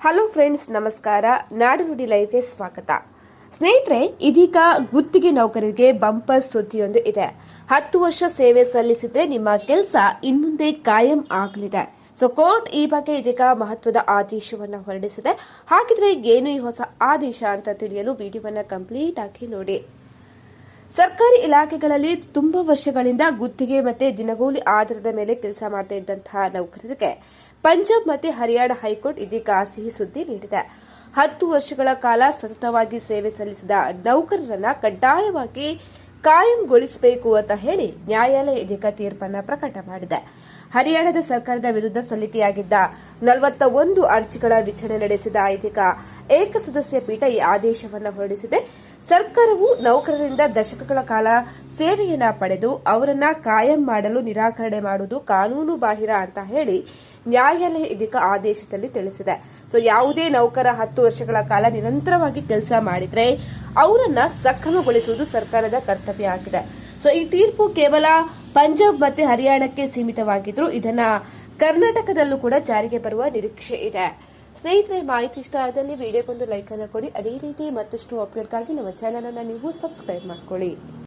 Hello friends, ನಮಸ್ಕಾರ. ನಾಡುನುಡಿ ಲೈವ್ಗೆ ಸ್ವಾಗತ. ಸ್ನೇಹಿತರೆ, ಇದೀಗ ಗುತ್ತಿಗೆ ನೌಕರರಿಗೆ ಬಂಪರ್ ಸುದ್ದಿಯೊಂದು ಇದೆ. 10 ವರ್ಷ ಸೇವೆ ಸಲ್ಲಿಸಿದ್ರೆ ನಿಮ್ಮ ಕೆಲಸ ಇನ್ಮುಂದೆ ಕಾಯಂ ಆಗಲಿದೆ. ಸೊ ಕೋರ್ಟ್ ಈ ಬಗ್ಗೆ ಇದೀಗ ಮಹತ್ವದ ಆದೇಶವನ್ನು ಹೊರಡಿಸಿದೆ. ಹಾಗಿದ್ರೆ ಏನು ಈ ಹೊಸ ಆದೇಶ ಅಂತ ತಿಳಿಯಲು ವಿಡಿಯೋವನ್ನು ಕಂಪ್ಲೀಟ್ ಆಗಿ ನೋಡಿ. ಸರ್ಕಾರಿ ಇಲಾಖೆಗಳಲ್ಲಿ ತುಂಬಾ ವರ್ಷಗಳಿಂದ ಗುತ್ತಿಗೆ ಮತ್ತೆ ದಿನಗೂಲಿ ಆಧಾರದ ಮೇಲೆ ಕೆಲಸ ಮಾಡ್ತಾ ಇದ್ದಂತಹ ನೌಕರರಿಗೆ ಪಂಜಾಬ್ ಮತ್ತು ಹರಿಯಾಣ ಹೈಕೋರ್ಟ್ ಇದೀಗ ಸಿಹಿ ಸುದ್ದಿ ನೀಡಿದೆ. 10 ವರ್ಷಗಳ ಕಾಲ ಸತತವಾಗಿ ಸೇವೆ ಸಲ್ಲಿಸಿದ ನೌಕರರನ್ನ ಕಡ್ಡಾಯವಾಗಿ ಕಾಯಂಗೊಳಿಸಬೇಕು ಅಂತ ಹೇಳಿ ನ್ಯಾಯಾಲಯ ಇದೀಗ ತೀರ್ಪನ್ನು ಪ್ರಕಟ ಮಾಡಿದೆ. ಹರಿಯಾಣದ ಸರ್ಕಾರದ ವಿರುದ್ಧ ಸಲ್ಲಿಕೆಯಾಗಿದ್ದ 41 ಅರ್ಜಿಗಳ ವಿಚಾರಣೆ ನಡೆಸಿದ ಇದೀಗ ಏಕಸದಸ್ಯ ಪೀಠ ಈ ಆದೇಶವನ್ನು ಹೊರಡಿಸಿದೆ. ಸರ್ಕಾರವು ನೌಕರರಿಂದ ದಶಕಗಳ ಕಾಲ ಸೇವೆಯನ್ನ ಪಡೆದು ಅವರನ್ನ ಕಾಯಂ ಮಾಡಲು ನಿರಾಕರಣೆ ಮಾಡುವುದು ಕಾನೂನು ಬಾಹಿರ ಅಂತ ಹೇಳಿ ನ್ಯಾಯಾಲಯ ಇದೀಗ ಆದೇಶದಲ್ಲಿ ತಿಳಿಸಿದೆ. ಸೊ ಯಾವುದೇ ನೌಕರ 10 ವರ್ಷಗಳ ಕಾಲ ನಿರಂತರವಾಗಿ ಕೆಲಸ ಮಾಡಿದ್ರೆ ಅವರನ್ನ ಸಕ್ರಮಗೊಳಿಸುವುದು ಸರ್ಕಾರದ ಕರ್ತವ್ಯ ಆಗಿದೆ. ಸೊ ಈ ತೀರ್ಪು ಕೇವಲ ಪಂಜಾಬ್ ಮತ್ತು ಹರಿಯಾಣಕ್ಕೆ ಸೀಮಿತವಾಗಿದ್ರು ಇದನ್ನ ಕರ್ನಾಟಕದಲ್ಲೂ ಕೂಡ ಜಾರಿಗೆ ಬರುವ ನಿರೀಕ್ಷೆ ಇದೆ. ಸ್ನೇಹಿತರೆ, ಮಾಹಿತಿ ಇಷ್ಟ ಆದಲ್ಲಿ ವಿಡಿಯೋಗೊಂದು ಲೈಕ್ ಅನ್ನು ಕೊಡಿ. ಅದೇ ರೀತಿ ಮತ್ತಷ್ಟು ಅಪ್ಡೇಟ್ಗಾಗಿ ನಮ್ಮ ಚಾನೆಲ್ ಅನ್ನು ನೀವು ಸಬ್ಸ್ಕ್ರೈಬ್ ಮಾಡ್ಕೊಳ್ಳಿ.